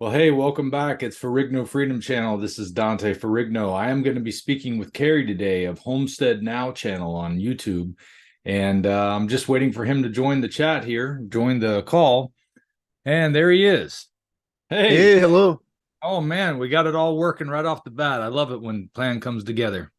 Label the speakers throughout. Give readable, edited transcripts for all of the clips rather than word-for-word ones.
Speaker 1: Well, hey, welcome back. It's Ferrigno Freedom Channel. This is Dante Ferrigno. I am going to be speaking with Carrie today of Homestead Now channel on YouTube. And I'm just waiting for him to join the chat here, join the call. And there he is. Hey,
Speaker 2: Hey, hello.
Speaker 1: oh man, we got it all working right off the bat. I love it when plan comes together.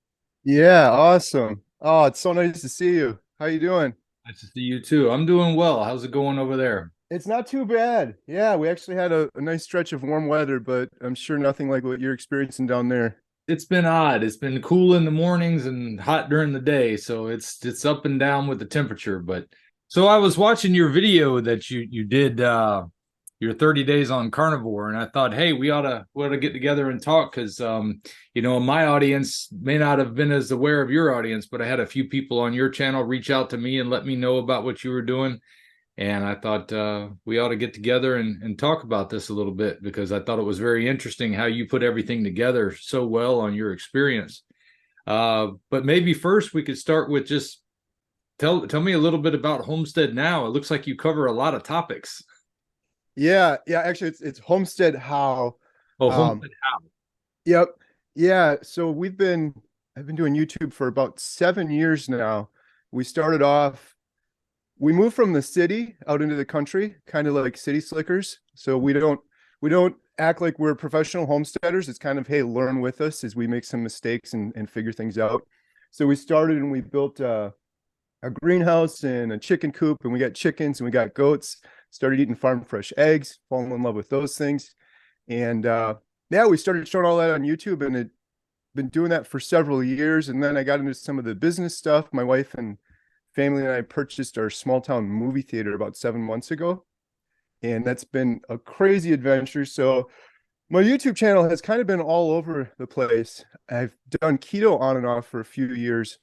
Speaker 2: Yeah, awesome. Oh, it's so nice to see you. How you doing?
Speaker 1: Nice to see you too. I'm doing well. How's it going over there?
Speaker 2: It's not too bad. Yeah, we actually had a nice stretch of warm weather, but I'm sure nothing like what you're experiencing down there.
Speaker 1: It's been odd. It's been cool in the mornings and hot during the day, so it's up and down with the temperature. But so I was watching your video that you did your 30 days on carnivore, and I thought, hey, we ought to get together and talk because my audience may not have been as aware of your audience, but I had a few people on your channel reach out to me and let me know about what you were doing. And I thought we ought to get together and talk about this a little bit because I thought it was very interesting how you put everything together so well on your experience. But maybe first we could start with just tell me a little bit about Homestead Now. It looks like you cover a lot of topics.
Speaker 2: Yeah, actually it's Homestead How.
Speaker 1: Oh,
Speaker 2: Um,
Speaker 1: Homestead How.
Speaker 2: yep. Yeah, so I've been doing YouTube for about 7 years now. We started off we moved from the city out into the country, kind of like city slickers. So we don't act like we're professional homesteaders. It's kind of, hey, learn with us as we make some mistakes and figure things out. So we started and we built a greenhouse and a chicken coop, and we got chickens and we got goats. Started eating farm fresh eggs, falling in love with those things. And yeah, we started showing all that on YouTube, and it been doing that for several years. And then I got into some of the business stuff. My wife and family and I purchased our small town movie theater about 7 months ago. And that's been a crazy adventure. So my YouTube channel has kind of been all over the place. I've done keto on and off for a few years.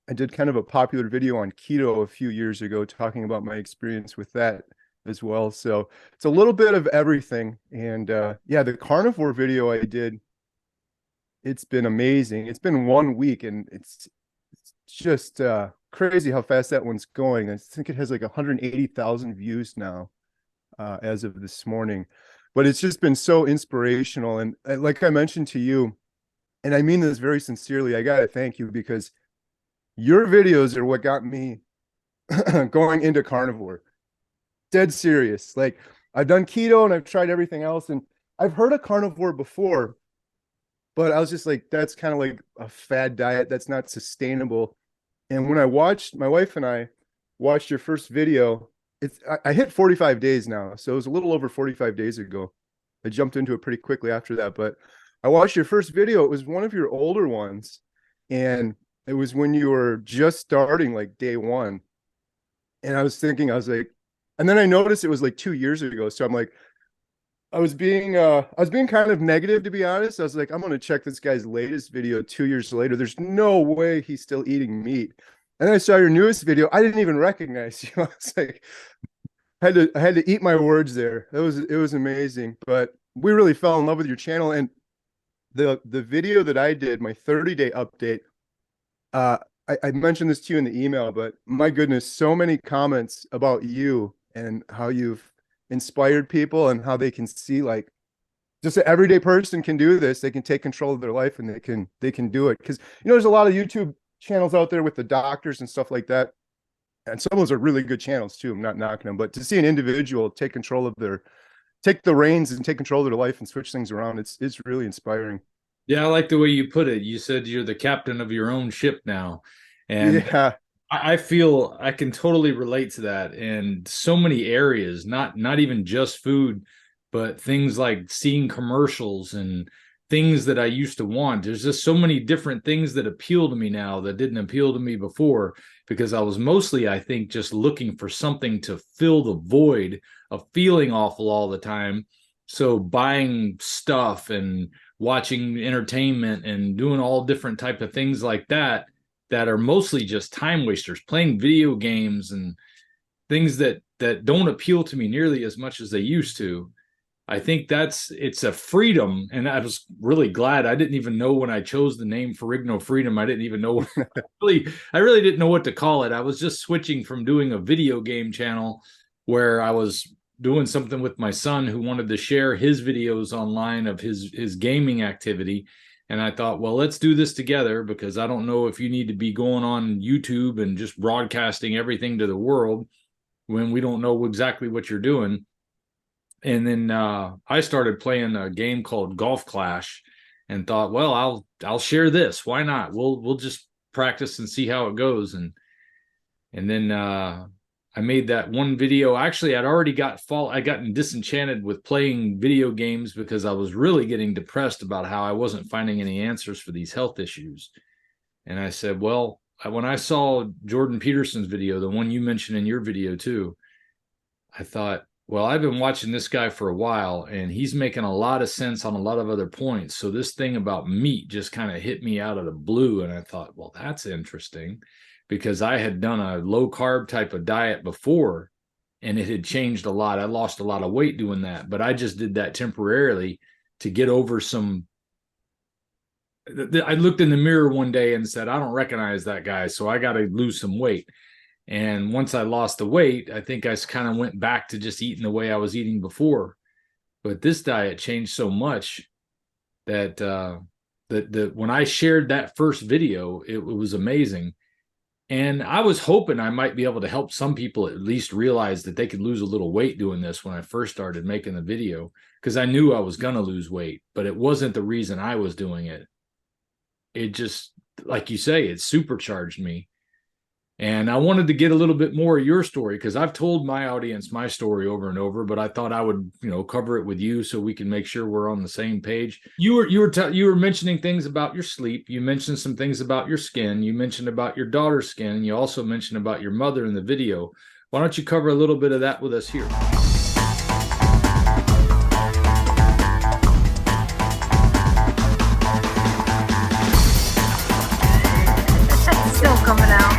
Speaker 2: I did kind of a popular video on keto a few years ago, talking about my experience with that as well. So it's a little bit of everything. And yeah, the carnivore video I did, it's been amazing. It's been 1 week, and it's just crazy how fast that one's going. I think it has like 180,000 views now as of this morning. But it's just been so inspirational. And like I mentioned to you, and I mean this very sincerely, I got to thank you because your videos are what got me going into carnivore. Dead serious. Like, I've done keto and I've tried everything else, and I've heard of carnivore before, but I was just like, that's kind of like a fad diet. That's not sustainable. And when my wife and I watched your first video, I hit 45 days now. So it was a little over 45 days ago. I jumped into it pretty quickly after that, but I watched your first video. It was one of your older ones. And it was when you were just starting, like day one. And I was like, and then I noticed it was like 2 years ago. So I'm like, I was being kind of negative, to be honest. I was like, I'm gonna check this guy's latest video 2 years later. There's no way he's still eating meat. And then I saw your newest video. I didn't even recognize you. I was like, I had to eat my words there. It was amazing. But we really fell in love with your channel. And the video that I did, my 30-day update, uh I mentioned this to you in the email, but my goodness, so many comments about you and how you've inspired people and how they can see, like, just an everyday person can do this. They can take control of their life, and they can do it. Because there's a lot of YouTube channels out there with the doctors and stuff like that, and some of those are really good channels too. I'm not knocking them, but to see an individual take the reins and take control of their life and switch things around, it's really inspiring.
Speaker 1: Yeah, I like the way you put it. You said you're the captain of your own ship now. And
Speaker 2: Yeah.
Speaker 1: I feel I can totally relate to that in so many areas, not even just food, but things like seeing commercials and things that I used to want. There's just so many different things that appeal to me now that didn't appeal to me before because I was mostly, I think, just looking for something to fill the void of feeling awful all the time. So buying stuff and watching entertainment and doing all different type of things like that are mostly just time wasters, playing video games and things that don't appeal to me nearly as much as they used to. I think it's a freedom, and I was really glad. I didn't even know when I chose the name Ferrigno Freedom. I didn't even know I really didn't know what to call it. I was just switching from doing a video game channel where I was doing something with my son who wanted to share his videos online of his gaming activity. And I thought, well, let's do this together, because I don't know if you need to be going on YouTube and just broadcasting everything to the world when we don't know exactly what you're doing. And then I started playing a game called Golf Clash, and thought, well, I'll share this. Why not? We'll just practice and see how it goes. And then I made that one video. Actually, I'd gotten disenchanted with playing video games, because I was really getting depressed about how I wasn't finding any answers for these health issues. And I said, well, when I saw Jordan Peterson's video, the one you mentioned in your video too, I thought, well, I've been watching this guy for a while, and he's making a lot of sense on a lot of other points. So this thing about meat just kind of hit me out of the blue. And I thought, well, that's interesting, because I had done a low carb type of diet before, and it had changed a lot. I lost a lot of weight doing that, but I just did that temporarily to get over some. I looked in the mirror one day and said, I don't recognize that guy, so I got to lose some weight. And once I lost the weight, I think I kind of went back to just eating the way I was eating before. But this diet changed so much that when I shared that first video, it was amazing. And I was hoping I might be able to help some people at least realize that they could lose a little weight doing this when I first started making the video, because I knew I was going to lose weight, but it wasn't the reason I was doing it. It just, like you say, it supercharged me. And I wanted to get a little bit more of your story, because I've told my audience my story over and over, but I thought I would, cover it with you so we can make sure we're on the same page. You were mentioning things about your sleep. You mentioned some things about your skin. You mentioned about your daughter's skin. And you also mentioned about your mother in the video. Why don't you cover a little bit of that with us here?
Speaker 3: It's still coming out.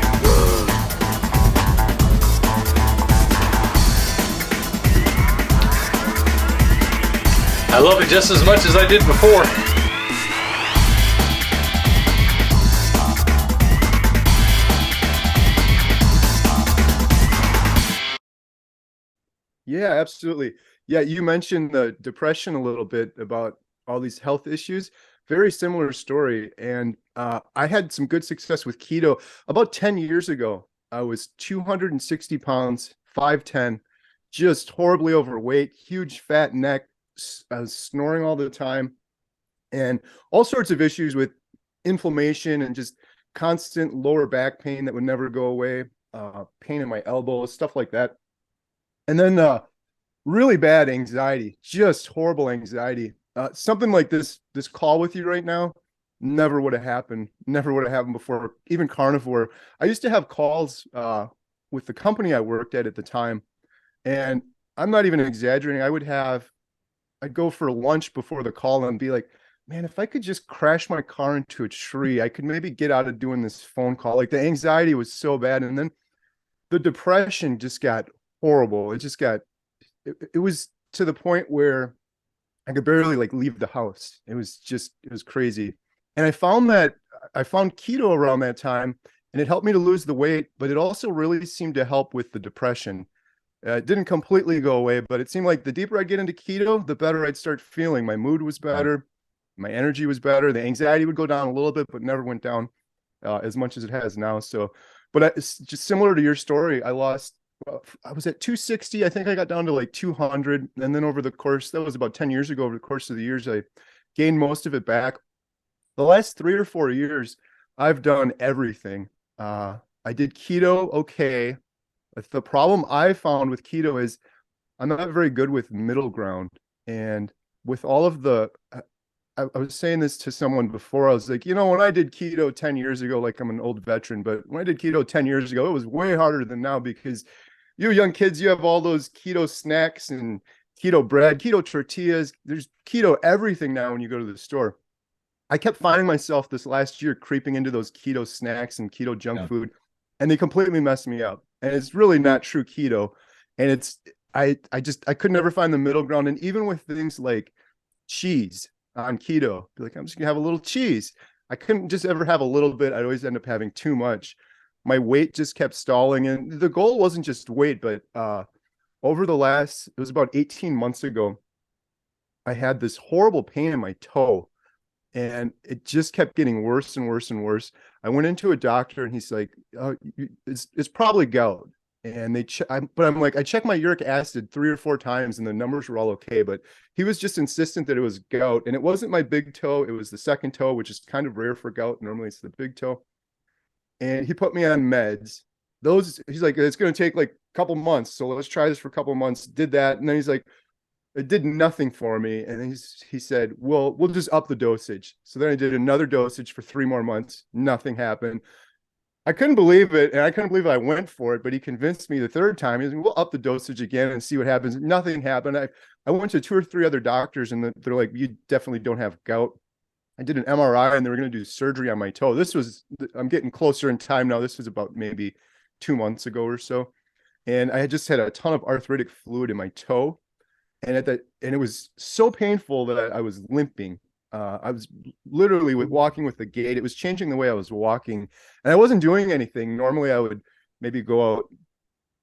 Speaker 1: I love it just as much as I did before.
Speaker 2: Yeah, absolutely. Yeah, you mentioned the depression a little bit about all these health issues. Very similar story. And I had some good success with keto. About 10 years ago, I was 260 pounds, 5'10", just horribly overweight, huge fat neck. I was snoring all the time, and all sorts of issues with inflammation and just constant lower back pain that would never go away, pain in my elbows, stuff like that. And then really bad anxiety, just horrible anxiety. Something like this call with you right now never would have happened before, even Carnivore. I used to have calls with the company I worked at the time, and I'm not even exaggerating. I'd go for lunch before the call and be like, man, if I could just crash my car into a tree, I could maybe get out of doing this phone call. Like, the anxiety was so bad. And then the depression just got horrible. It was to the point where I could barely leave the house. It was crazy. And I found keto around that time, and it helped me to lose the weight, but it also really seemed to help with the depression. It didn't completely go away, but it seemed like the deeper I get into keto, the better I'd start feeling. My mood was better. My energy was better. The anxiety would go down a little bit, but never went down as much as it has now. So, but it's just similar to your story. I was at 260. I think I got down to 200. And then over the course, that was about 10 years ago, over the course of the years, I gained most of it back. The last 3 or 4 years, I've done everything. I did keto. Okay. The problem I found with keto is I'm not very good with middle ground. And with all of I was saying this to someone before. I was like, when I did keto 10 years ago, I'm an old veteran, but when I did keto 10 years ago, it was way harder than now, because you young kids, you have all those keto snacks and keto bread, keto tortillas. There's keto everything now when you go to the store. I kept finding myself this last year creeping into those keto snacks and keto junk food, and they completely messed me up. And it's really not true keto. And I could never find the middle ground. And even with things like cheese on keto, be like, I'm just gonna have a little cheese. I couldn't just ever have a little bit. I'd always end up having too much. My weight just kept stalling. And the goal wasn't just weight, but over the last, it was about 18 months ago, I had this horrible pain in my toe, and it just kept getting worse and worse and worse. I went into a doctor and he's like, oh, it's probably gout. And but I'm like, I checked my uric acid 3 or 4 times and the numbers were all okay. But he was just insistent that it was gout. And it wasn't my big toe, it was the second toe, which is kind of rare for gout. Normally it's the big toe. And he put me on meds. He's like, it's going to take like a couple months. So let's try this for a couple months. Did that. And then he's like, it did nothing for me. And then he said, well, we'll just up the dosage. So then I did another dosage for 3 more months. Nothing happened. I couldn't believe it. And I couldn't believe I went for it, but he convinced me the third time. He was like, we'll up the dosage again and see what happens. Nothing happened. I went to 2 or 3 other doctors and they're like, you definitely don't have gout. I did an MRI and they were going to do surgery on my toe. I'm getting closer in time now. This was about maybe 2 months ago or so. And I had just had a ton of arthritic fluid in my toe. And it was so painful that I was limping. I was literally walking with the gait. It was changing the way I was walking, and I wasn't doing anything. Normally, I would maybe go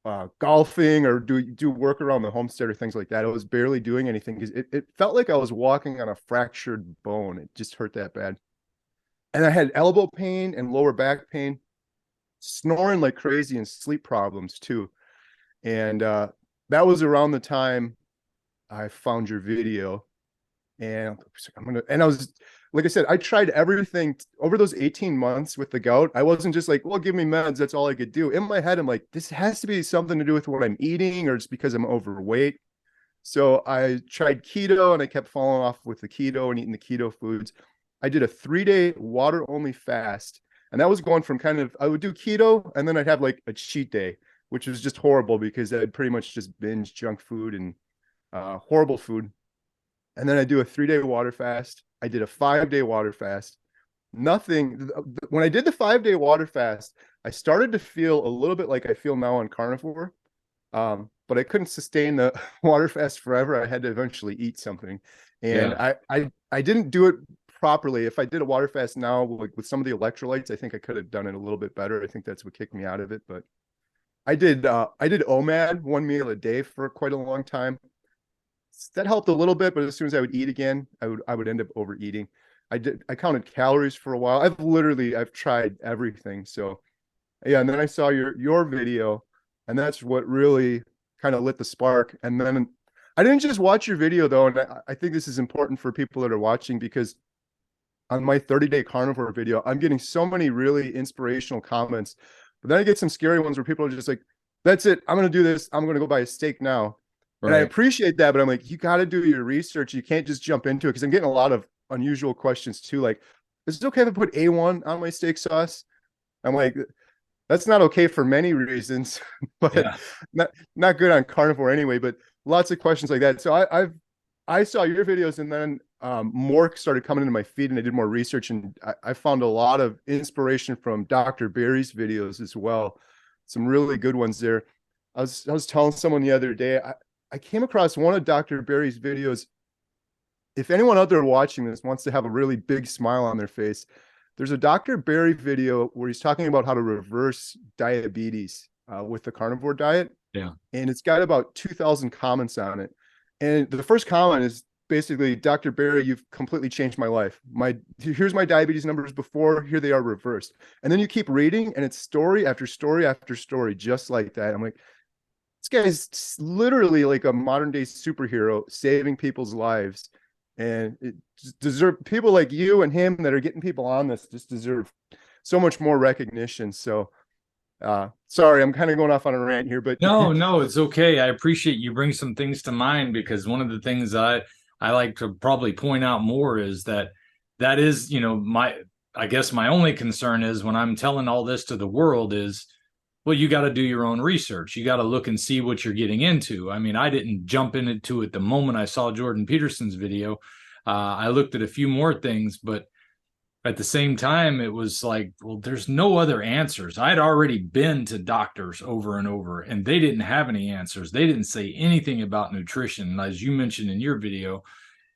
Speaker 2: out golfing or do work around the homestead or things like that. I was barely doing anything because it felt like I was walking on a fractured bone. It just hurt that bad. And I had elbow pain and lower back pain, snoring like crazy, and sleep problems too. And that was around the time I found your video, and I was, like I said, I tried everything over those 18 months with the gout. I wasn't just like, well, give me meds. That's all I could do. In my head, I'm like, this has to be something to do with what I'm eating, or it's because I'm overweight. So I tried keto and I kept falling off with the keto and eating the keto foods. I did a 3-day water only fast. And that was going from I would do keto and then I'd have like a cheat day, which was just horrible because I'd pretty much just binge junk food and horrible food. And then I do a 3-day water fast. I did a 5-day water fast. Nothing. When I did the 5-day water fast, I started to feel a little bit like I feel now on Carnivore. But I couldn't sustain the water fast forever. I had to eventually eat something. And I didn't do it properly. If I did a water fast now, like with some of the electrolytes, I think I could have done it a little bit better. I think that's what kicked me out of it. But I did OMAD, 1 meal a day, for quite a long time. That helped a little bit, but as soon as I would eat again, I would end up overeating. I counted calories for a while. I've tried everything. So yeah, and then I saw your video, and that's what really kind of lit the spark. And then I didn't just watch your video though, and I think this is important for people that are watching, because on my 30-day carnivore video, I'm getting so many really inspirational comments, but then I get some scary ones where people are just like, that's it, I'm going to do this, I'm going to go buy a steak now. Right. And I appreciate that, but I'm like, you got to do your research. You can't just jump into it, because I'm getting a lot of unusual questions too. Like, is it okay if I put A1 on my steak sauce? I'm like, that's not okay for many reasons, but not good on carnivore anyway. But lots of questions like that. So I saw your videos, and then more started coming into my feed, and I did more research, and I found a lot of inspiration from Dr. Barry's videos as well. Some really good ones there. I was telling someone the other day, I came across one of Dr. Barry's videos. If anyone out there watching this wants to have a really big smile on their face, there's a Dr. Barry video where he's talking about how to reverse diabetes with the carnivore diet. Yeah. And it's got about 2,000 comments on it. And the first comment is basically, Dr. Barry, you've completely changed my life. Here's my diabetes numbers before, here they are reversed. And then you keep reading, and it's story after story after story, just like that. I'm like, this guy is literally like a modern day superhero, saving people's lives. And it deserve people like you and him that are getting people on this just deserve so much more recognition. So sorry, I'm kind of going off on a rant here, but
Speaker 1: no, it's okay. I appreciate you bring some things to mind, because one of the things I like to probably point out more is that is, I guess my only concern is when I'm telling all this to the world is, well, you got to do your own research. You got to look and see what you're getting into. I mean, I didn't jump into it the moment I saw Jordan Peterson's video. I looked at a few more things, but at the same time, it was like, well, there's no other answers. I had already been to doctors over and over, and they didn't have any answers. They didn't say anything about nutrition. As you mentioned in your video,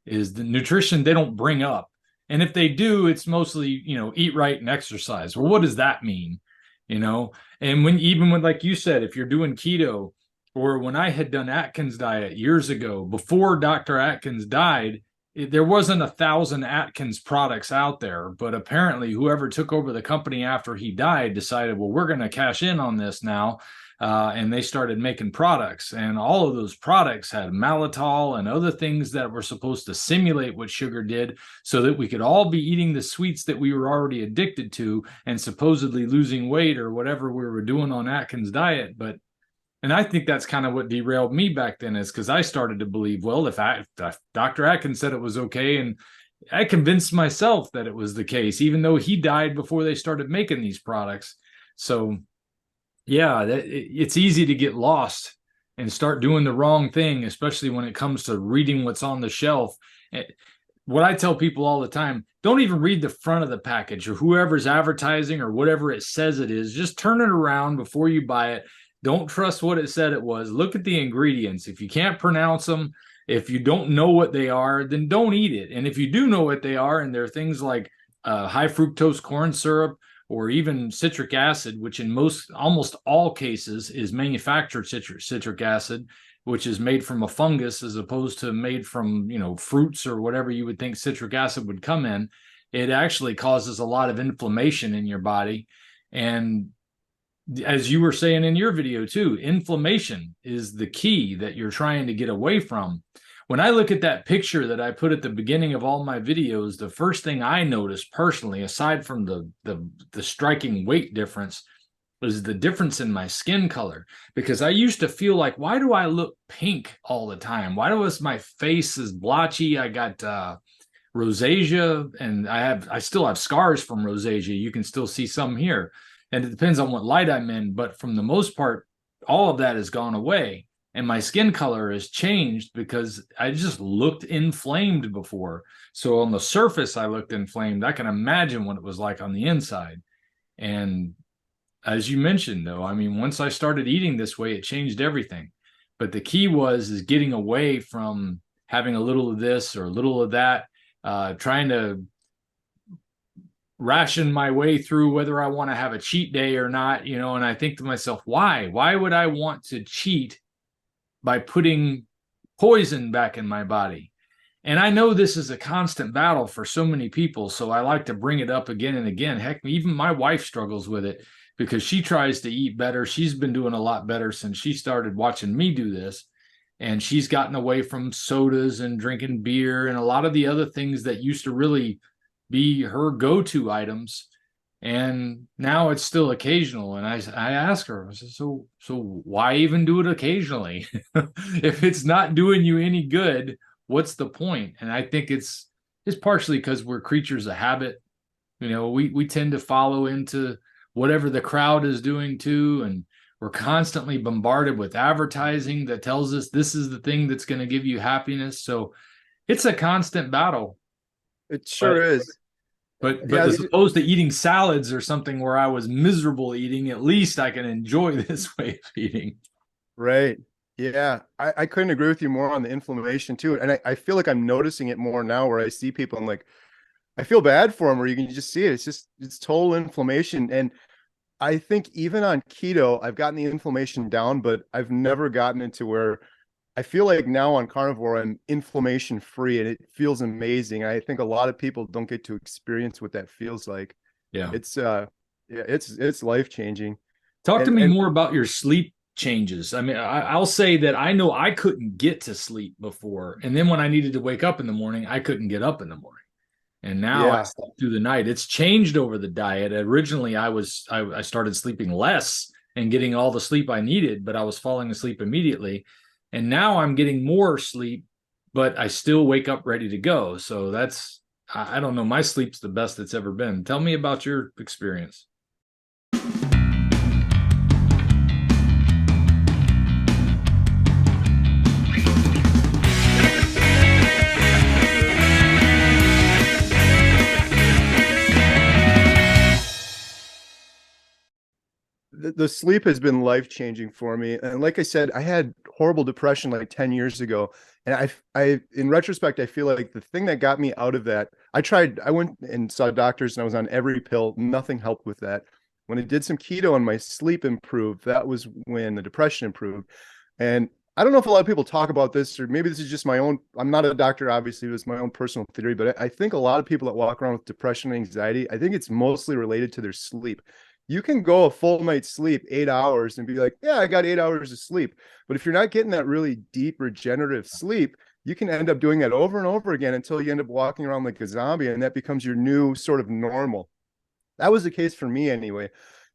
Speaker 1: is the nutrition they don't bring up. And if they do, it's mostly, eat right and exercise. Well, what does that mean? And even when, like you said, if you're doing keto, or when I had done Atkins diet years ago, before Dr. Atkins died, there wasn't 1,000 Atkins products out there, but apparently whoever took over the company after he died decided, well, we're going to cash in on this now. And they started making products, and all of those products had maltitol and other things that were supposed to simulate what sugar did, so that we could all be eating the sweets that we were already addicted to and supposedly losing weight or whatever we were doing on Atkins diet. And I think that's kind of what derailed me back then, is because I started to believe, well, if Dr. Atkins said it was okay, and I convinced myself that it was the case, even though he died before they started making these products. So yeah, it's easy to get lost and start doing the wrong thing, especially when it comes to reading what's on the shelf. What I tell people all the time, don't even read the front of the package or whoever's advertising or whatever it says it is. Just turn it around before you buy it. Don't trust what it said it was. Look at the ingredients. If you can't pronounce them, if you don't know what they are, then don't eat it. And if you do know what they are, and they're things like high fructose corn syrup, or even citric acid, which in almost all cases is manufactured citric acid, which is made from a fungus as opposed to made from, fruits or whatever you would think citric acid would come in. It actually causes a lot of inflammation in your body. And as you were saying in your video too, inflammation is the key that you're trying to get away from. When I look at that picture that I put at the beginning of all my videos, the first thing I noticed personally, aside from the striking weight difference, was the difference in my skin color. Because I used to feel like, why do I look pink all the time? Why does my face is blotchy? I got rosacea, and I still have scars from rosacea. You can still see some here. And it depends on what light I'm in, but from the most part, all of that has gone away. And my skin color has changed because I just looked inflamed before. So on the surface, I looked inflamed. I can imagine what it was like on the inside. And as you mentioned, though, I mean, once I started eating this way, it changed everything. But the key is getting away from having a little of this or a little of that, trying to ration my way through whether I want to have a cheat day or not, and I think to myself, why would I want to cheat by putting poison back in my body? And I know this is a constant battle for so many people, so I like to bring it up again and again. Heck, even my wife struggles with it because she tries to eat better. She's been doing a lot better since she started watching me do this, and she's gotten away from sodas and drinking beer and a lot of the other things that used to really be her go-to items. And now it's still occasional. And I ask her, I said, so why even do it occasionally? If it's not doing you any good, what's the point? And I think it's partially because we're creatures of habit. We tend to follow into whatever the crowd is doing too. And we're constantly bombarded with advertising that tells us this is the thing that's going to give you happiness. So it's a constant battle.
Speaker 2: It sure is.
Speaker 1: But as opposed to eating salads or something where I was miserable eating, at least I can enjoy this way of eating.
Speaker 2: Right. Yeah. I couldn't agree with you more on the inflammation too. And I feel like I'm noticing it more now where I see people, I'm like, I feel bad for them, where you can just see it. It's total inflammation. And I think even on keto, I've gotten the inflammation down, but I've never gotten into where I feel like now on carnivore, I'm inflammation free, and it feels amazing. I think a lot of people don't get to experience what that feels like.
Speaker 1: Yeah.
Speaker 2: It's life changing.
Speaker 1: Talk to me more about your sleep changes. I mean, I'll say that I know I couldn't get to sleep before. And then when I needed to wake up in the morning, I couldn't get up in the morning. And now I sleep through the night. It's changed over the diet. Originally, I started sleeping less and getting all the sleep I needed, but I was falling asleep immediately. And now I'm getting more sleep, but I still wake up ready to go. So I don't know, my sleep's the best it's ever been. Tell me about your experience.
Speaker 2: The sleep has been life-changing for me. And like I said, I had horrible depression like 10 years ago. And I in retrospect, I feel like the thing that got me out of that, I went and saw doctors and I was on every pill. Nothing helped with that. When I did some keto and my sleep improved, that was when the depression improved. And I don't know if a lot of people talk about this, or maybe this is just my own. I'm not a doctor, obviously. It was my own personal theory, but I think a lot of people that walk around with depression and anxiety, I think it's mostly related to their sleep. You can go a full night's sleep, 8 hours, and be like, yeah, I got 8 hours of sleep. But if you're not getting that really deep regenerative sleep, you can end up doing that over and over again until you end up walking around like a zombie, and that becomes your new sort of normal. That was the case for me anyway.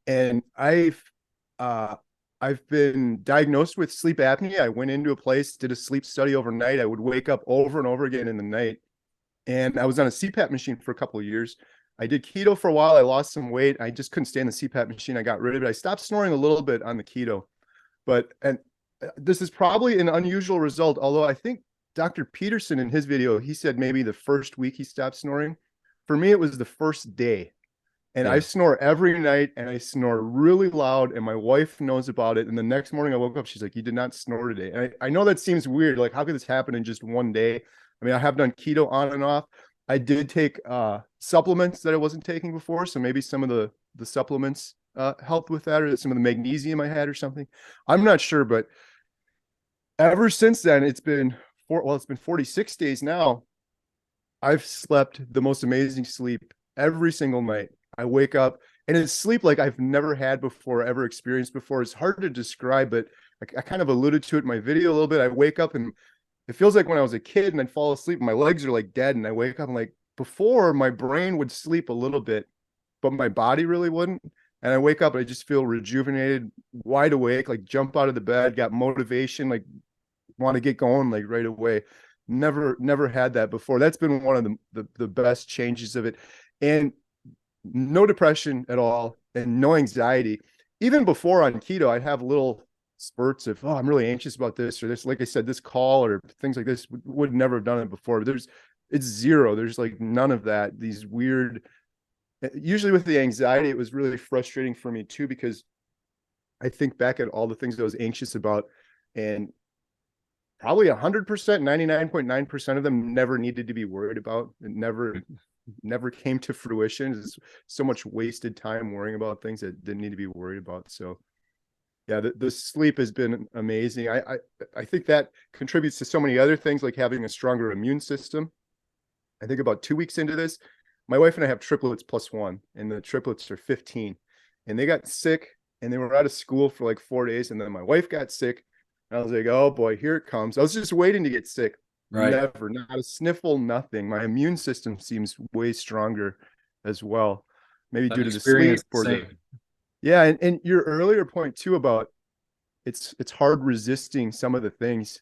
Speaker 2: And uh, I've been diagnosed with sleep apnea. I went into a place, did a sleep study overnight. I would wake up over and over again in the night. And I was on a CPAP machine for a couple of years. I did keto for a while. I lost some weight. I just couldn't stand the CPAP machine. I got rid of it. I stopped snoring a little bit on the keto. And this is probably an unusual result, although I think Dr. Peterson in his video, he said maybe the first week he stopped snoring. For me, it was the first day. And I snore every night, and I snore really loud, and my wife knows about it. And the next morning I woke up, she's like, you did not snore today. And I know that seems weird. Like, how could this happen in just one day? I mean, I have done keto on and off. I did take supplements that I wasn't taking before. So maybe some of the supplements helped with that, or some of the magnesium I had or something. I'm not sure, but ever since then, it's been 46 days now. I've slept the most amazing sleep every single night. I wake up and it's sleep like I've never had before, ever experienced before. It's hard to describe, but I kind of alluded to it in my video a little bit. I wake up and it feels like when I was a kid and I'd fall asleep, my legs are like dead. And I wake up and like before my brain would sleep a little bit, but my body really wouldn't. And I wake up and I just feel rejuvenated, wide awake, like jump out of the bed, got motivation, like want to get going like right away. Never had that before. That's been one of the best changes of it. And no depression at all and no anxiety. Even before on keto, I'd have little spurts of, oh, I'm really anxious about this or this. Like I said, this call or things like this would never have done it before. But it's zero. There's like none of that. These weird, usually with the anxiety, it was really frustrating for me too, because I think back at all the things I was anxious about, and probably 100%, 99.9% of them never needed to be worried about. It never came to fruition. It's so much wasted time worrying about things that didn't need to be worried about. So yeah, the sleep has been amazing. I think that contributes to so many other things, like having a stronger immune system. I think about 2 weeks into this, my wife and I have triplets plus one, and the triplets are 15, and they got sick and they were out of school for like 4 days. And then my wife got sick, and I was like, oh boy, here it comes. I was just waiting to get sick.
Speaker 1: Right.
Speaker 2: Never, not a sniffle, nothing. My immune system seems way stronger as well. Maybe due to the sleep or yeah. And your earlier point too about it's hard resisting some of the things.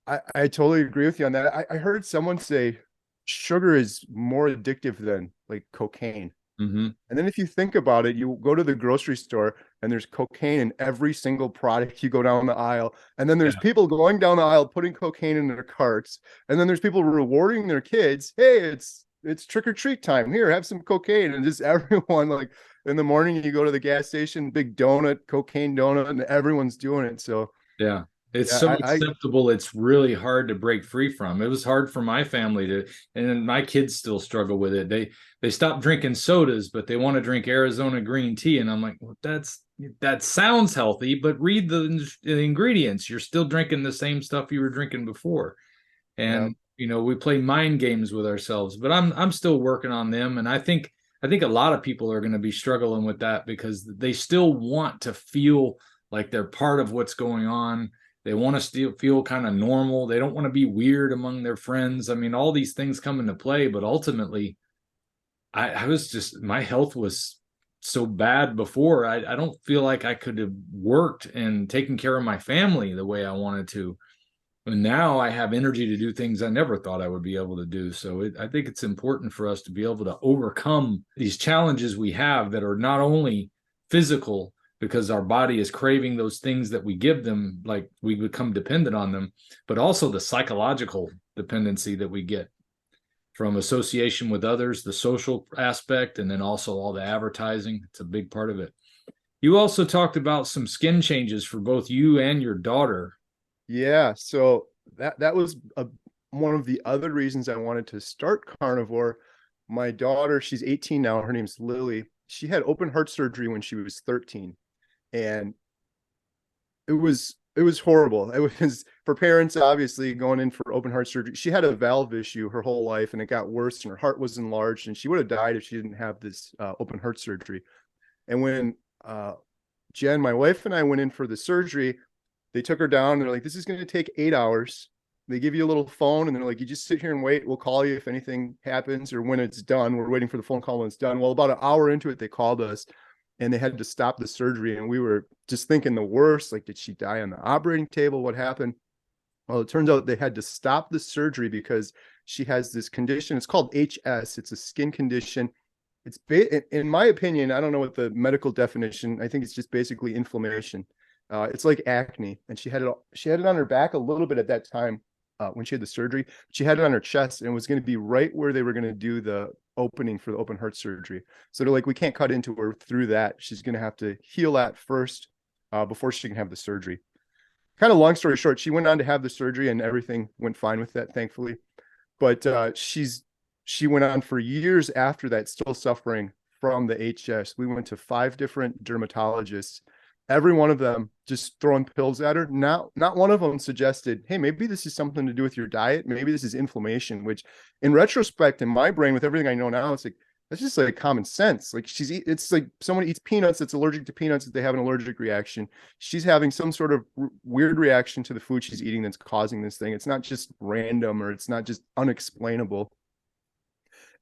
Speaker 2: I totally agree with you on that. I heard someone say sugar is more addictive than like cocaine.
Speaker 1: Mm-hmm.
Speaker 2: And then if you think about it, you go to the grocery store and there's cocaine in every single product you go down the aisle. And then there's people going down the aisle putting cocaine in their carts. And then there's people rewarding their kids. Hey, it's trick or treat time. Here, have some cocaine. And just everyone, like in the morning, you go to the gas station, big donut, cocaine donut, and everyone's doing it. So
Speaker 1: yeah. It's so acceptable. It's really hard to break free from. It was hard for my family to, and my kids still struggle with it. They stopped drinking sodas, but they want to drink Arizona green tea. And I'm like, well, that sounds healthy, but read the ingredients. You're still drinking the same stuff you were drinking before. And, we play mind games with ourselves, but I'm still working on them. And I think a lot of people are going to be struggling with that because they still want to feel like they're part of what's going on. They want to still feel kind of normal. They don't want to be weird among their friends. I mean, all these things come into play, but ultimately, I was just, my health was so bad before. I don't feel like I could have worked and taken care of my family the way I wanted to. And now I have energy to do things I never thought I would be able to do. So I think it's important for us to be able to overcome these challenges we have that are not only physical, because our body is craving those things that we give them, like we become dependent on them, but also the psychological dependency that we get from association with others, the social aspect, and then also all the advertising. It's a big part of it. You also talked about some skin changes for both you and your daughter.
Speaker 2: Yeah, so that was one of the other reasons I wanted to start Carnivore. My daughter, she's 18 now. Her name's Lily. She had open heart surgery when she was 13. And it was it was horrible. It was for parents, obviously, going in for open heart surgery. She had a valve issue her whole life, and it got worse, and her heart was enlarged, and she would have died if she didn't have this open heart surgery. And when Jen, my wife, and I went in for the surgery, they took her down. They're like, this is going to take 8 hours. They give you a little phone, and they're like, you just sit here and wait. We'll call you if anything happens or when it's done. We're waiting for the phone call when it's done. Well, about an hour into it, they called us, and they had to stop the surgery. And we were just thinking the worst. Like, did she die on the operating table? What happened? Well, it turns out they had to stop the surgery because she has this condition. It's called HS. It's a skin condition. It's in my opinion, I don't know what the medical definition. I think it's just basically inflammation. It's like acne, and she had it on her back a little bit at that time when she had the surgery. She had it on her chest, and it was going to be right where they were going to do the opening for the open heart surgery. So they're like, we can't cut into her through that. She's going to have to heal that first before she can have the surgery. Kind of long story short, she went on to have the surgery, and everything went fine with that, thankfully. But she went on for years after that, still suffering from the HS. We went to 5 different dermatologists, every one of them just throwing pills at her. Not one of them suggested, hey, maybe this is something to do with your diet. Maybe this is inflammation, which in retrospect, in my brain, with everything I know now, it's like, that's just like common sense. Like it's like someone eats peanuts that's allergic to peanuts, that they have an allergic reaction. She's having some sort of weird reaction to the food she's eating that's causing this thing. It's not just random, or it's not just unexplainable.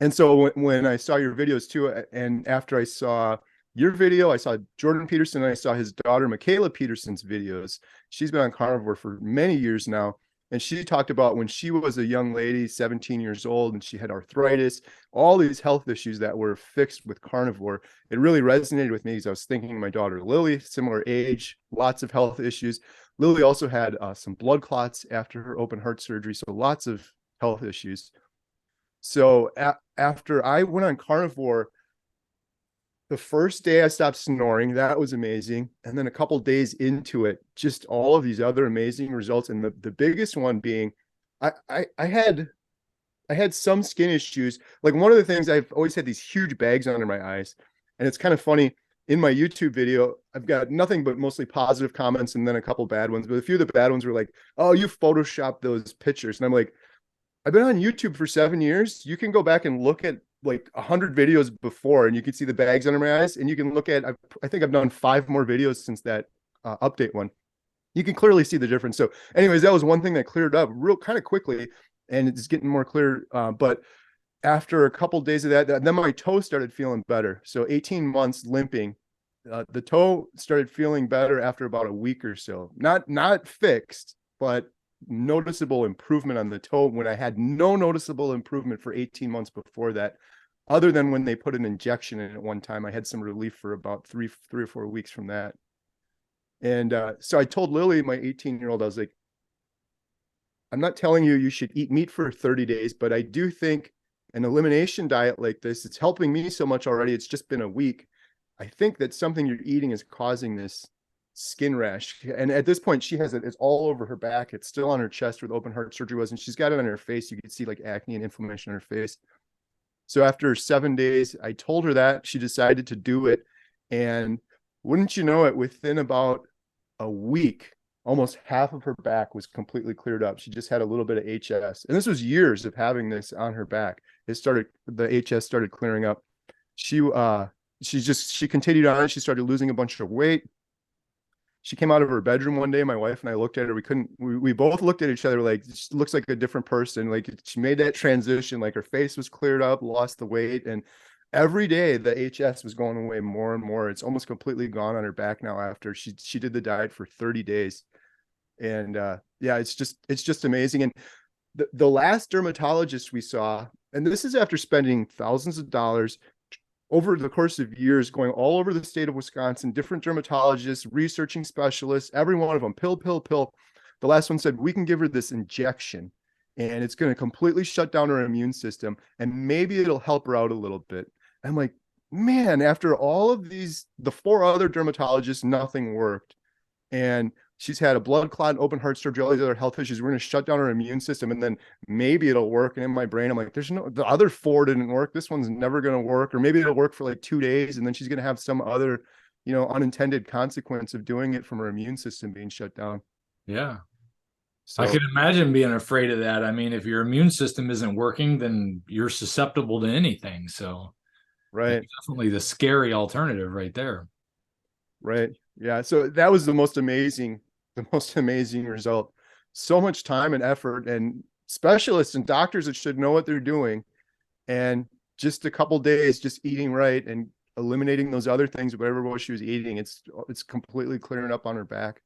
Speaker 2: And so when I saw your videos too, and after I saw your video, I saw Jordan Peterson, and I saw his daughter Mikhaila Peterson's videos. She's been on Carnivore for many years now. And she talked about when she was a young lady, 17 years old, and she had arthritis, all these health issues that were fixed with Carnivore. It really resonated with me, because I was thinking of my daughter Lily, similar age, lots of health issues. Lily also had some blood clots after her open heart surgery, so lots of health issues. So after I went on Carnivore, the first day I stopped snoring, that was amazing. And then a couple days into it, just all of these other amazing results. And the biggest one being, I had some skin issues. Like, one of the things, I've always had these huge bags under my eyes. And it's kind of funny, in my YouTube video, I've got nothing but mostly positive comments and then a couple bad ones. But a few of the bad ones were like, oh, you photoshopped those pictures. And I'm like, I've been on YouTube for 7 years. You can go back and look at like 100 videos before, and you can see the bags under my eyes. And you can look at, I think I've done 5 more videos since that update one. You can clearly see the difference. So anyways, that was one thing that cleared up real kind of quickly, and it's getting more clear. But after a couple of days of that, then my toe started feeling better. So 18 months limping, the toe started feeling better after about a week or so. Not fixed, but noticeable improvement on the toe, when I had no noticeable improvement for 18 months before that, other than when they put an injection in at one time. I had some relief for about three or 4 weeks from that. And so I told Lily, my 18-year-old, I was like, I'm not telling you should eat meat for 30 days, but I do think an elimination diet like this, it's helping me so much already. It's just been a week. I think that something you're eating is causing this skin rash. And at this point, she has it, it's all over her back. It's still on her chest where the open heart surgery was, and she's got it on her face. You can see like acne and inflammation on her face. So after 7 days, I told her that. She decided to do it, and wouldn't you know it, within about a week, almost half of her back was completely cleared up. She just had a little bit of HS, and this was years of having this on her back. The HS started clearing up. She continued on. She started losing a bunch of weight. She came out of her bedroom one day. My wife and I looked at her. We both looked at each other like, she looks like a different person. Like, she made that transition, like her face was cleared up, lost the weight. And every day the HS was going away more and more. It's almost completely gone on her back now after she did the diet for 30 days. And yeah, it's just amazing. And the last dermatologist we saw, and this is after spending thousands of dollars over the course of years, going all over the state of Wisconsin, different dermatologists, researching specialists, every one of them, pill. The last one said, we can give her this injection, and it's going to completely shut down her immune system, and maybe it'll help her out a little bit. I'm like, man, after all of these, the 4 other dermatologists, nothing worked. And she's had a blood clot, open heart surgery, all these other health issues. We're going to shut down her immune system, and then maybe it'll work. And in my brain, I'm like, the other 4 didn't work. This one's never going to work. Or maybe it'll work for like 2 days, and then she's going to have some other, unintended consequence of doing it from her immune system being shut down.
Speaker 1: Yeah. I
Speaker 2: So,
Speaker 1: can imagine being afraid of that. I mean, if your immune system isn't working, then you're susceptible to anything. So that's
Speaker 2: right,
Speaker 1: definitely the scary alternative right there.
Speaker 2: right. Yeah. So that was the most amazing result. So much time and effort, and specialists and doctors that should know what they're doing. And just a couple days, just eating right and eliminating those other things, whatever it was she was eating, it's completely clearing up on her back.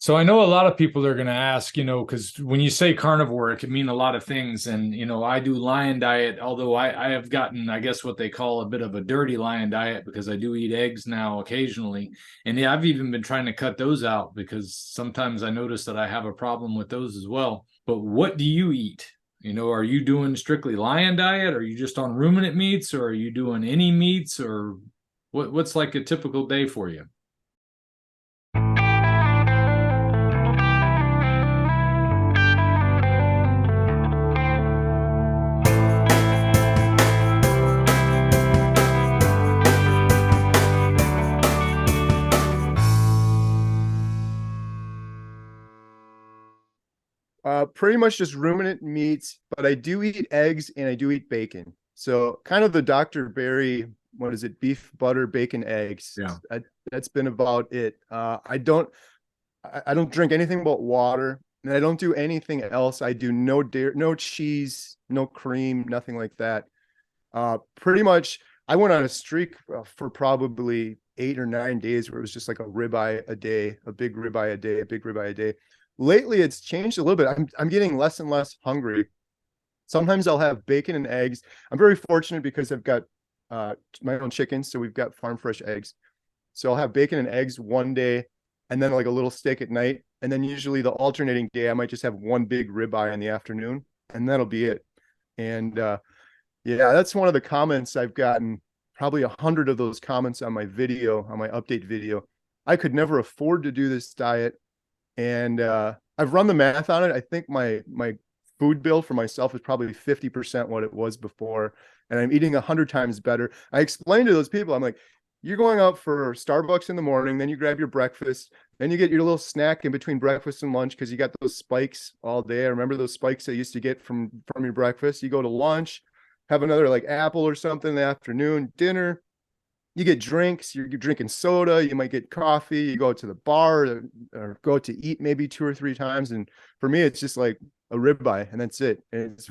Speaker 1: So I know a lot of people are going to ask, because when you say carnivore, it can mean a lot of things. And, I do lion diet, although I have gotten, I guess, what they call a bit of a dirty lion diet because I do eat eggs now occasionally. And yeah, I've even been trying to cut those out because sometimes I notice that I have a problem with those as well. But what do you eat? Are you doing strictly lion diet? Are you just on ruminant meats, or are you doing any meats, or what's like a typical day for you?
Speaker 2: Pretty much just ruminant meats, but I do eat eggs and I do eat bacon. So kind of the Dr. Berry, what is it? Beef, butter, bacon, eggs.
Speaker 1: Yeah.
Speaker 2: That's been about it. I don't drink anything but water, and I don't do anything else. I do no dairy, no cheese, no cream, nothing like that. Pretty much, I went on a streak for probably 8 or 9 days where it was just like a ribeye a day, a big ribeye a day, a big ribeye a day. Lately, it's changed a little bit. I'm getting less and less hungry. Sometimes I'll have bacon and eggs. I'm very fortunate because I've got my own chickens, so we've got farm fresh eggs. So I'll have bacon and eggs one day, and then like a little steak at night. And then usually the alternating day, I might just have one big ribeye in the afternoon, and that'll be it. And yeah, that's one of the comments I've gotten. Probably 100 of those comments on my video, on my update video. I could never afford to do this diet, and I've run the math on it. I think my food bill for myself is probably 50% what it was before, and I'm eating 100 times better. I explained to those people, I'm like, you're going out for Starbucks in the morning, then you grab your breakfast, then you get your little snack in between breakfast and lunch because you got those spikes all day. I remember those spikes I used to get from your breakfast. You go to lunch, have another like apple or something in the afternoon, dinner. You get drinks, you're drinking soda, you might get coffee, you go to the bar or go to eat maybe 2 or 3 times. And for me, it's just like a ribeye and that's it. And it's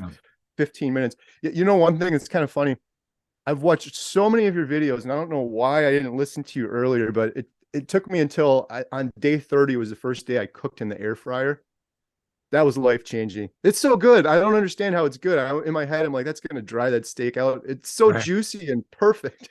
Speaker 2: 15 minutes. One thing that's kind of funny. I've watched so many of your videos and I don't know why I didn't listen to you earlier, but it took me until on day 30 was the first day I cooked in the air fryer. That was life changing. It's so good. I don't understand how it's good. In my head, I'm like, that's going to dry that steak out. It's so
Speaker 1: Right.
Speaker 2: juicy and perfect.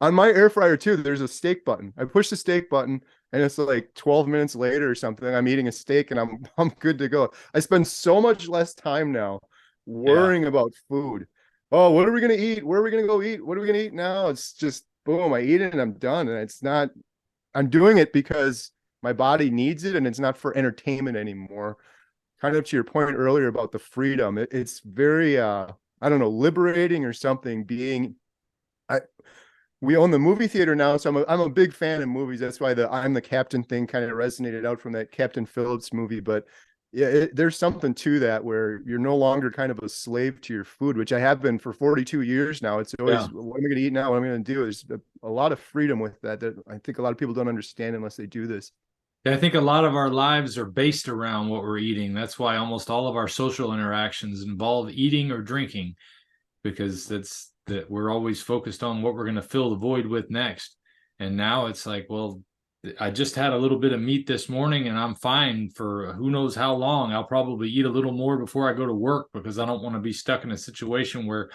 Speaker 2: On my air fryer too, there's a steak button. I push the steak button and it's like 12 minutes later or something. I'm eating a steak and I'm good to go. I spend so much less time now
Speaker 1: Yeah.
Speaker 2: worrying about food. Oh, what are we going to eat? Where are we going to go eat? What are we going to eat now? It's just boom, I eat it and I'm done. And it's not, I'm doing it because my body needs it and it's not for entertainment anymore. Kind of to your point earlier about the freedom. It's very I don't know, liberating or something being I we own the movie theater now, so I'm a big fan of movies. That's why the I'm the captain thing kind of resonated out from that Captain Phillips movie. But yeah, there's something to that where you're no longer kind of a slave to your food, which I have been for 42 years now. It's always,
Speaker 1: Yeah.
Speaker 2: what am I going to eat now? What am I going to do? There's a lot of freedom with that I think a lot of people don't understand unless they do this.
Speaker 1: I think a lot of our lives are based around what we're eating. That's why almost all of our social interactions involve eating or drinking, because that's that we're always focused on what we're going to fill the void with next. And now it's like, well, I just had a little bit of meat this morning and I'm fine for who knows how long. I'll probably eat a little more before I go to work because I don't want to be stuck in a situation where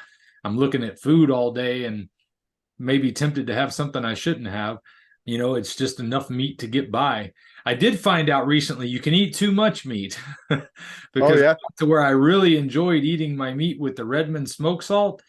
Speaker 1: I'm looking at food all day and maybe tempted to have something I shouldn't have. It's just enough meat to get by. I did find out recently you can eat too much meat
Speaker 2: Oh
Speaker 1: because
Speaker 2: yeah.
Speaker 1: to where I really enjoyed eating my meat with the Redmond smoke salt.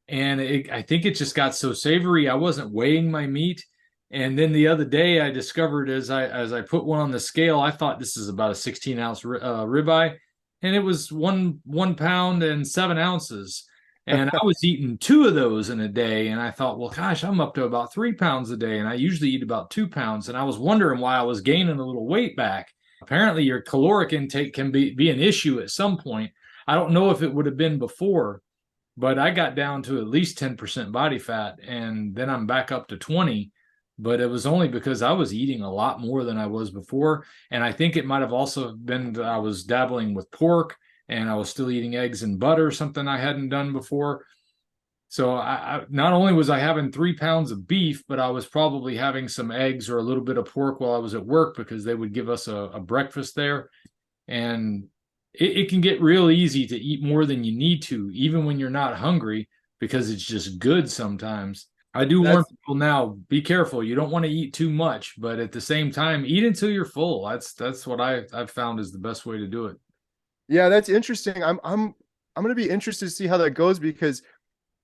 Speaker 1: And I think it just got so savory. I wasn't weighing my meat. And then the other day I discovered as I put one on the scale, I thought this is about a 16-ounce ribeye. And it was 1 pound and 7 ounces. And I was eating two of those in a day. And I thought, well, gosh, I'm up to about 3 pounds a day. And I usually eat about 2 pounds. And I was wondering why I was gaining a little weight back. Apparently your caloric intake can be an issue at some point. I don't know if it would have been before, but I got down to at least 10% body fat, and then I'm back up to 20. But it was only because I was eating a lot more than I was before. And I think it might have also been that I was dabbling with pork and I was still eating eggs and butter, something I hadn't done before. So I not only was I having 3 pounds of beef, but I was probably having some eggs or a little bit of pork while I was at work, because they would give us a breakfast there. And it can get real easy to eat more than you need to, even when you're not hungry, because it's just good sometimes. I do warn people now, be careful. You don't want to eat too much, but at the same time, eat until you're full. That's what I've found is the best way to do it.
Speaker 2: Yeah, that's interesting. I'm going to be interested to see how that goes, because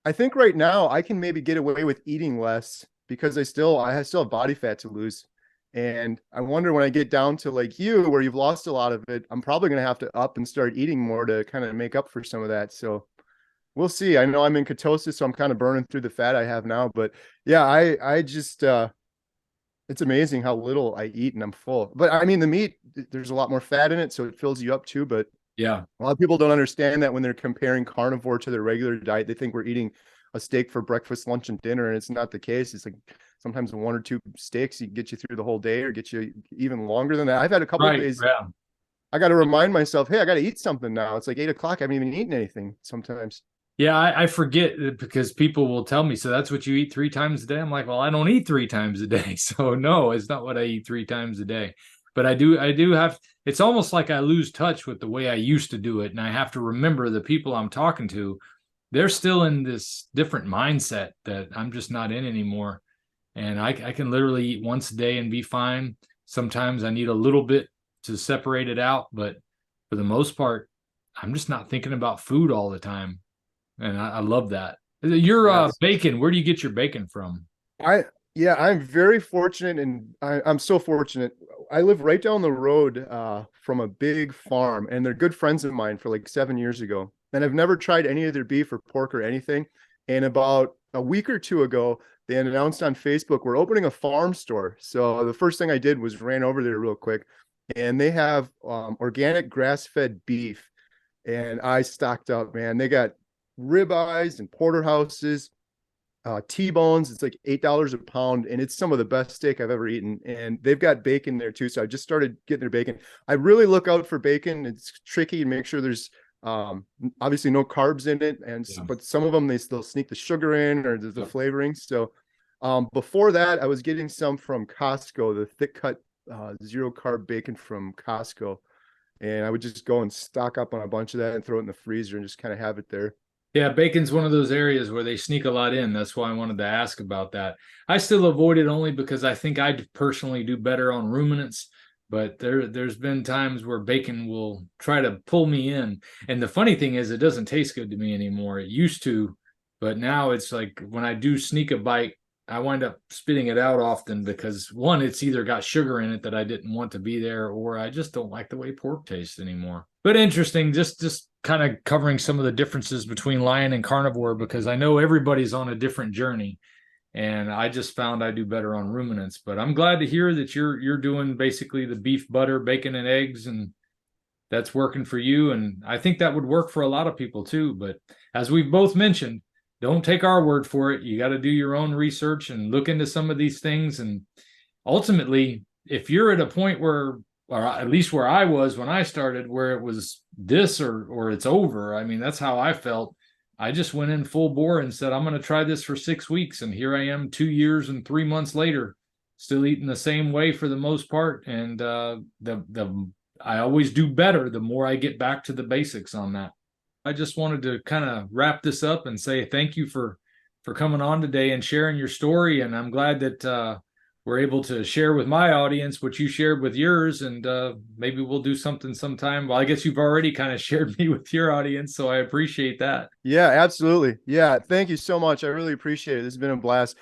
Speaker 2: I think right now I can maybe get away with eating less because I still have body fat to lose. And I wonder when I get down to like you, where you've lost a lot of it, I'm probably going to have to up and start eating more to kind of make up for some of that. So we'll see. I know I'm in ketosis, so I'm kind of burning through the fat I have now. But yeah, I just it's amazing how little I eat and I'm full. But I mean, the meat, there's a lot more fat in it, so it fills you up too. But
Speaker 1: yeah,
Speaker 2: a lot of people don't understand that when they're comparing carnivore to their regular diet. They think we're eating a steak for breakfast, lunch, and dinner, and it's not the case. It's like sometimes 1 or 2 steaks you get you through the whole day, or get you even longer than that. I've had a couple of days.
Speaker 1: Yeah.
Speaker 2: I got to remind myself, hey, I got to eat something now. It's like 8 o'clock. I haven't even eaten anything sometimes.
Speaker 1: Yeah, I forget, because people will tell me, so that's what you eat 3 times a day? I'm like, well, I don't eat 3 times a day. So no, it's not what I eat 3 times a day. But I do have, it's almost like I lose touch with the way I used to do it. And I have to remember the people I'm talking to, they're still in this different mindset that I'm just not in anymore. And I can literally eat once a day and be fine. Sometimes I need a little bit to separate it out, but for the most part, I'm just not thinking about food all the time. And I love that. Your bacon, where do you get your bacon from?
Speaker 2: I'm very fortunate, and I'm so fortunate. I live right down the road from a big farm, and they're good friends of mine for like 7 years ago. And I've never tried any of their beef or pork or anything. And about a week or two ago, they announced on Facebook, we're opening a farm store. So the first thing I did was ran over there real quick, and they have organic grass-fed beef. And I stocked up, man. They got ribeyes and porterhouses, T-bones. It's like $8 a pound, and it's some of the best steak I've ever eaten. And they've got bacon there too. So I just started getting their bacon. I really look out for bacon. It's tricky and make sure there's obviously no carbs in it. And but some of them, they'll sneak the sugar in, or the flavoring. So before that, I was getting some from Costco, the thick cut zero carb bacon from Costco. And I would just go and stock up on a bunch of that and throw it in the freezer and just kind of have it there.
Speaker 1: Yeah, bacon's one of those areas where they sneak a lot in. That's why I wanted to ask about that. I still avoid it only because I think I personally do better on ruminants, but there's been times where bacon will try to pull me in. And the funny thing is, it doesn't taste good to me anymore. It used to, but now it's like when I do sneak a bite, I wind up spitting it out often because, one, it's either got sugar in it that I didn't want to be there, or I just don't like the way pork tastes anymore. But interesting, just kind of covering some of the differences between lion and carnivore, because I know everybody's on a different journey, and I just found I do better on ruminants. But I'm glad to hear that you're doing basically the beef, butter, bacon, and eggs, and that's working for you. And I think that would work for a lot of people too. But as we've both mentioned, don't take our word for it. You got to do your own research and look into some of these things. And ultimately, if you're at a point where, or at least where I was when I started, where it was this or it's over. I mean, that's how I felt. I just went in full bore and said, I'm going to try this for 6 weeks. And here I am 2 years and 3 months later, still eating the same way for the most part. And I always do better the more I get back to the basics on that. I just wanted to kind of wrap this up and say thank you for coming on today and sharing your story. And I'm glad that we're able to share with my audience what you shared with yours. And maybe we'll do something sometime. Well, I guess you've already kind of shared me with your audience, so I appreciate that.
Speaker 2: Yeah, absolutely. Yeah, thank you so much. I really appreciate it. This has been a blast.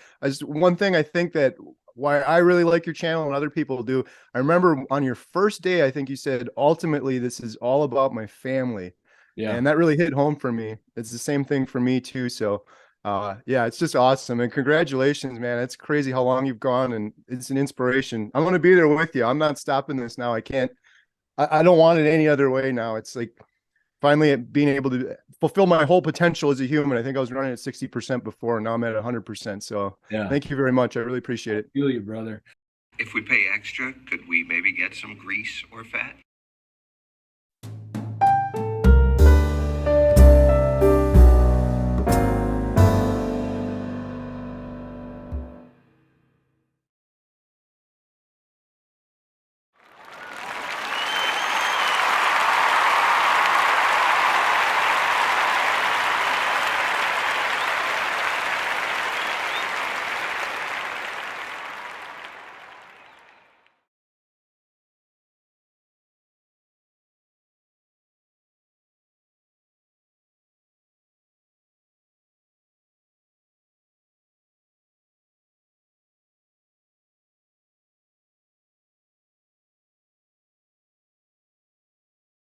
Speaker 2: One thing I think that why I really like your channel and other people do, I remember on your first day, I think you said, ultimately, this is all about my family. Yeah. And that really hit home for me. It's the same thing for me too. So yeah, it's just awesome. And congratulations, man. It's crazy how long you've gone, and it's an inspiration. I'm going to be there with you. I'm not stopping this now. I can't I don't want it any other way now. It's like finally being able to fulfill my whole potential as a human. I think I was running at 60% before, and now I'm at 100%. So
Speaker 1: Yeah.
Speaker 2: thank you very much. I really appreciate it.
Speaker 1: I feel you, brother.
Speaker 4: If we pay extra, could we maybe get some grease or fat?